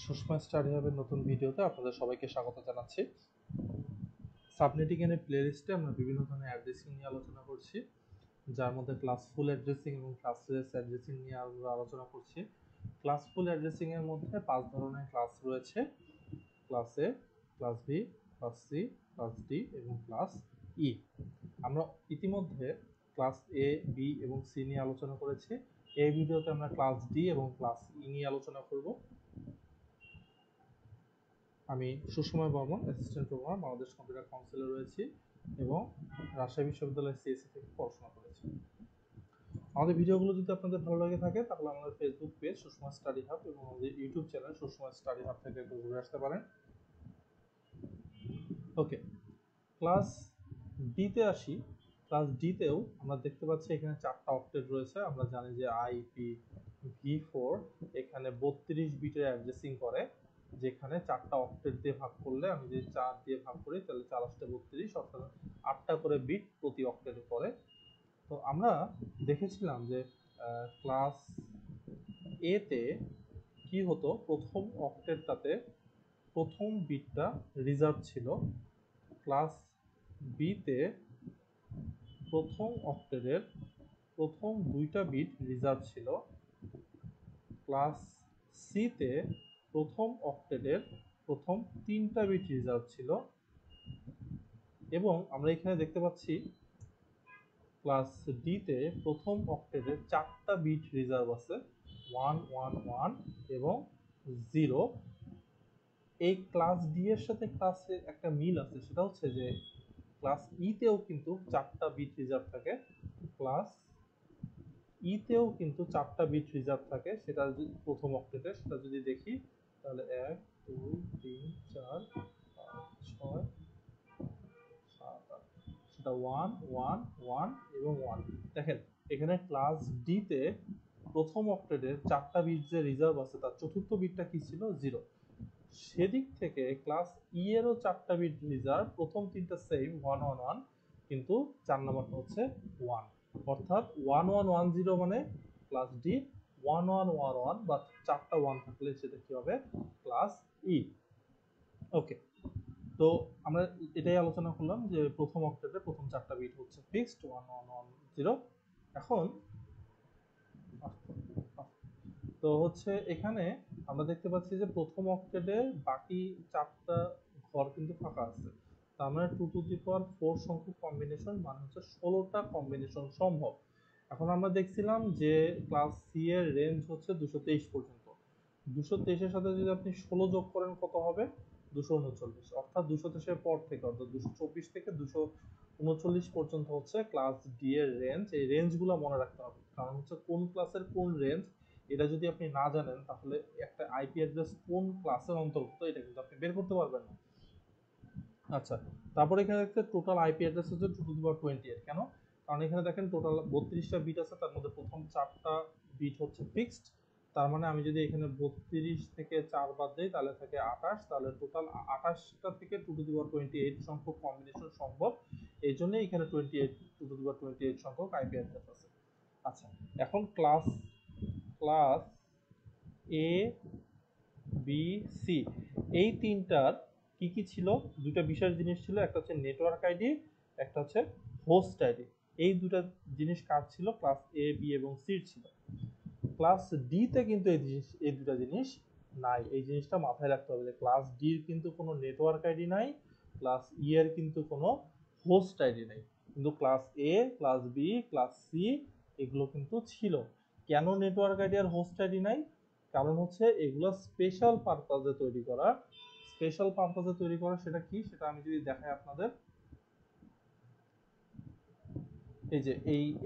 Sushma study হাবের নতুন ভিডিওতে আপনাদের সবাইকে স্বাগত জানাচ্ছি। সাবনেটিং এর প্লেলিস্টে আমরা বিভিন্ন ধরনের অ্যাড্রেসিং নিয়ে আলোচনা করছি, যার মধ্যে ক্লাস ফুল অ্যাড্রেসিং এবং ক্লাসলেস অ্যাড্রেসিং নিয়ে আমরা আলোচনা করছি। ক্লাস ফুল অ্যাড্রেসিং এর মধ্যে 5 ধরনের ক্লাস রয়েছে: class A, class B, class C, class D এবং ক্লাস ই। আমরা ইতিমধ্যে ক্লাস এ, বি এবং সি নিয়ে আলোচনা করেছি। এই ভিডিওতে আমরা ক্লাস ডি এবং ক্লাস ই নিয়ে আলোচনা করব। আমি Sushma Barman, assistant programmer, Bangladesh computer কাউন্সিলে রয়েছি এবং রাজশাহী বিশ্ববিদ্যালয়ের সিএসসি থেকে পড়াশোনা করেছি। আমাদের ভিডিওগুলো যদি আপনাদের ভালো লাগে থাকে তাহলে আমাদের Facebook page Sushma study hub এবং আমাদের YouTube channel Sushma study hub থেকে একটু ঘুরে আসতে পারেন। ওকে, ক্লাস ডিতে আসি। ক্লাস ডিতেও আমরা দেখতে পাচ্ছি এখানে 4টা অক্টেট রয়েছে। আমরা জানি যে আইপি ভি4 এখানে 32 বিটের অ্যাড্রেসিং করে, যেখানে 4টা অক্টেট দিয়ে ভাগ করলে, আমি যদি 4 দিয়ে ভাগ করি তাহলে 4 8 32, অর্থাৎ 8টা করে বিট প্রতি অক্টেটে পড়ে। তো আমরা দেখেছিলাম যে ক্লাস এতে কি হতো, প্রথম অক্টেটটাতে প্রথম বিটটা রিজার্ভ ছিল, ক্লাস বিতে প্রথম অক্টেটের প্রথম 2টা বিট রিজার্ভ ছিল, ক্লাস সিতে প্রথম অক্টেটের প্রথম 3টা বিট রিজার্ভ ছিল, এবং আমরা এখানে দেখতে পাচ্ছি ক্লাস ডিতে প্রথম অক্টেটের 4টা বিট রিজার্ভ আছে, 1 1 1 এবং 0। এই ক্লাস ডি এর সাথে ক্লাসে একটা মিল আছে, সেটা হচ্ছে যে ক্লাস ইতেও কিন্তু 4টা বিট রিজার্ভ থাকে, ক্লাস ইতেও কিন্তু 4টা বিট রিজার্ভ থাকে। সেটা প্রথম অক্টেটে সেটা যদি দেখি তাহলে 1 2 3 4 5 6 7 8, সেটা 1 1 1 এবং 1। দেখেন এখানে ক্লাস ডি তে প্রথম অক্টেটের 4টা বিট যে রিজার্ভ আছে তার চতুর্থ বিটটা কি ছিল? 0। সেদিক থেকে ক্লাস ই এরও 4টা বিট রিজার্ভ, প্রথম 3টা সেম 1 1 1, কিন্তু 4 নাম্বারটা হচ্ছে 1, অর্থাৎ 1 1 1 0 মানে ক্লাস ডি, 1 1 1 1 বা 4টা 1 থাকলে সেটা কি হবে? Class E. ওকে, তো আমরা এটাই আলোচনা করলাম যে প্রথম অক্টেটে প্রথম 4টা বিট হচ্ছে ফিক্সড 1 1 1 0। এখন তো হচ্ছে এখানে আমরা দেখতে পাচ্ছি যে প্রথম অক্টেটে বাকি 4টা ঘর কিন্তু ফাঁকা আছে। তার মানে 2 টু দি পাওয়ার 4 সংখ্যক কম্বিনেশন, মানে হচ্ছে 16টা কম্বিনেশন সম্ভব। এখন আমরা দেখছিলাম যে ক্লাস সি এর রেঞ্জ হচ্ছে 223 পর্যন্ত। 223 এর সাথে যদি আপনি 16 যোগ করেন কত হবে? 239, অর্থাৎ 223 এর পর থেকে, অর্থাৎ 224 থেকে 239 পর্যন্ত হচ্ছে ক্লাস ডি এর রেঞ্জ। এই রেঞ্জগুলো মনে রাখতে হবে, কারণ হচ্ছে কোন ক্লাসের কোন রেঞ্জ, এটা যদি আপনি না জানেন তাহলে একটা আইপি অ্যাড্রেস কোন ক্লাসের অন্তর্ভুক্ত এটা কিন্তু আপনি বের করতে পারবেন না। আচ্ছা, তারপরে এখানে দেখতে টোটাল আইপি অ্যাড্রেস হচ্ছে 2 টু দি পাওয়ার 28। কেন? কারণ এখানে দেখেন টোটাল 32টা বিট আছে, তার মধ্যে প্রথম 4টা বিট হচ্ছে ফিক্সড। তার মানে আমি যদি এখানে 32 থেকে 4 বাদ দিই তাহলে থাকে 28, তাহলে টোটাল 28টা থেকে 2 টু দি পাওয়ার 28 সংখ্যক কম্বিনেশন সম্ভব। এই জন্য এখানে 28 2 টু দি পাওয়ার 28 সংখ্যক আইপি অ্যাড্রেস আছে। আচ্ছা, এখন class class A, B, C এই তিনটার কি কি ছিল? দুইটা বিশেষ জিনিস ছিল, একটা হচ্ছে নেটওয়ার্ক আইডি, একটা হচ্ছে হোস্ট আইডি। এই দুটা জিনিস কার ছিল? ক্লাস এ, বি এবং সির ছিল। ক্লাস ডি তে কিন্তু এই দুটা জিনিস নাই। এই জিনিসটা মাথায় রাখতে হবে যে ক্লাস ডি এর কিন্তু কোনো নেটওয়ার্ক আইডি নাই, ক্লাস ই এর কিন্তু কোনো হোস্ট আইডি নাই, কিন্তু class A, class B, class C এগুলো কিন্তু ছিল। কেন নেটওয়ার্ক আইডি আর হোস্ট আইডি নাই? কারণ হচ্ছে এগুলো স্পেশাল পারপাজে তৈরি করা। স্পেশাল পারপাজে তৈরি করা সেটা কি, সেটা আমি যদি দেখাই আপনাদের, এই যে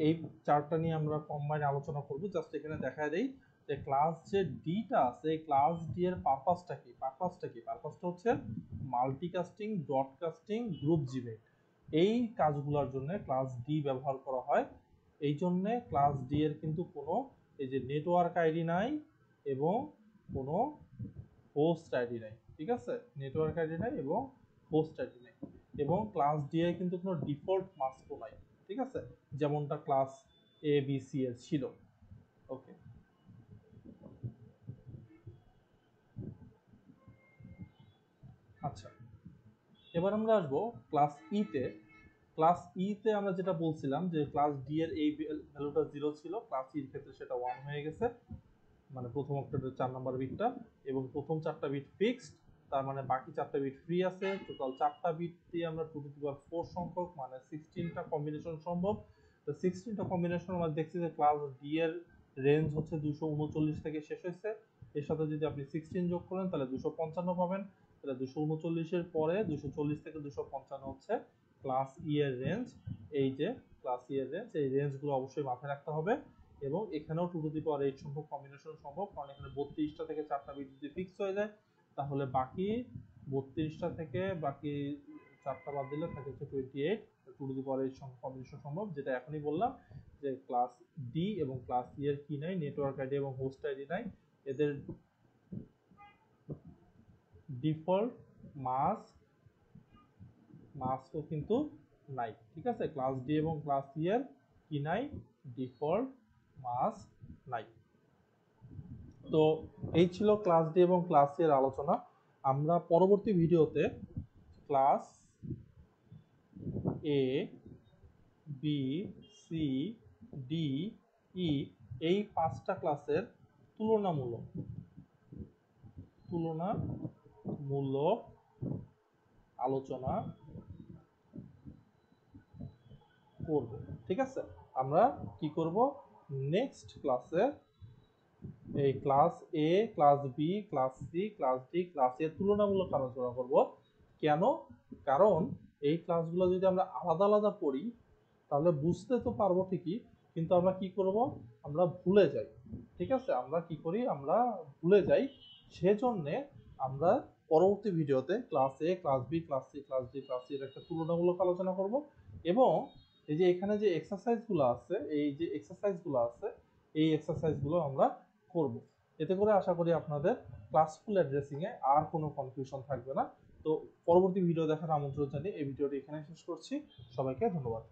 এই চার্টটা নিয়ে আমরা কম্বাইন আলোচনা করব। জাস্ট এখানে দেখায় দেই যে ক্লাস যে ডিটা আছে, এই ক্লাস ডি এর পারপাসটা কি? পারপাসটা হচ্ছে মাল্টিকাস্টিং, ব্রডকাস্টিং, গ্রুপ জিমেইল। এই কাজগুলোর জন্য ক্লাস ডি ব্যবহার করা হয়। এই জন্য ক্লাস ডি এর কিন্তু কোনো এই যে নেটওয়ার্ক আইডি নাই এবং কোনো হোস্ট আইডি নাই। ঠিক আছে, নেটওয়ার্ক আইডি নাই এবং হোস্ট আইডি নাই, এবং ক্লাস ডি এর কিন্তু কোনো ডিফল্ট মাস্কও নাই। ঠিক আছে, যেমনটা ক্লাস এ, বি, সি এর ছিল। ওকে, এবার আমরা আসবো ক্লাস ই তে। ক্লাস ই তে আমরা যেটা বলছিলাম যে ক্লাস ডি এর এই ভ্যালুটা 0 ছিল, ক্লাস ই এর ক্ষেত্রে সেটা 1 হয়ে গেছে, মানে প্রথম অক্টেটের 4 নাম্বার বিটটা, এবং প্রথম 4টা বিট ফিক্সড, তার মানে বাকি 4টা বিট ফ্রি আছে। টোটাল 4টা বিট দিয়ে আমরা 2 টু দি পাওয়ার 4 সংখ্যক মানে 16টা কম্বিনেশন সম্ভব। তো 16টা কম্বিনেশন আমরা দেখছি যে ক্লাস ডি এর রেঞ্জ হচ্ছে 239 থেকে শেষ হয়েছে। এর সাথে যদি আপনি 16 যোগ করেন তাহলে 255 পাবেন। তাহলে 239 এর পরে 240 থেকে 255 হচ্ছে ক্লাস ই এর রেঞ্জ। এই যে ক্লাস ই এর রেঞ্জ, এই রেঞ্জগুলো অবশ্যই মাথায় রাখতে হবে। এবং এখানেও 2 টু দি পাওয়ার 8 সংখ্যক কম্বিনেশন সম্ভব, কারণ এখানে 32টা থেকে 4টা বিট যদি ফিক্স হয়ে যায় তাহলে বাকি 32টা থেকে বাকি 4টা বাদ দিলে থাকে হচ্ছে 28, 2 টু দি পাওয়ার 8 সংখ্যক কম্বিনেশন সম্ভব। যেটা এখনই বললাম যে ক্লাস ডি এবং ক্লাস ই এর কি নাই, নেটওয়ার্ক আইডি এবং হোস্ট আইডি নাই, এদের ডিফল্ট মাস্কও কিন্তু নাই। ঠিক আছে, ক্লাস ডি এবং ক্লাস ই এর কি নাই, ডিফল্ট মাস্ক নাই। তো এই ছিল ক্লাস ডি এবং ক্লাস সি এর আলোচনা। আমরা পরবর্তী ভিডিওতে class A, B, C, D, ই এই 5টা ক্লাসের তুলনামূলক আলোচনা করব। ঠিক আছে, আমরা কি করব, নেক্সট ক্লাসে এই class A, class B, class C, class D, class এর তুলনামূলক আলোচনা করব। কেন? কারণ এই ক্লাসগুলো যদি আমরা আলাদা আলাদা পড়ি তাহলে বুঝতে তো পারবো ঠিকই, কিন্তু আমরা কি করব, আমরা ভুলে যাই। ঠিক আছে, আমরা কি করি, আমরা ভুলে যাই। সেজন্যে আমরা পরবর্তী ভিডিওতে class A, class B, class C, class D, class C এর একটা তুলনামূলক আলোচনা করব। এবং এই যে এখানে যে এক্সারসাইজগুলো আছে, এই এক্সারসাইজগুলো আমরা করব। এতে করে আশা করি আপনাদের ক্লাসফুল অ্যাড্রেসিং এ আর কোনো কনফিউশন থাকবে না। তো পরবর্তী ভিডিও দেখার আমন্ত্রণ জানিয়ে এই ভিডিওটি এখানে শেষ করছি। সবাইকে ধন্যবাদ।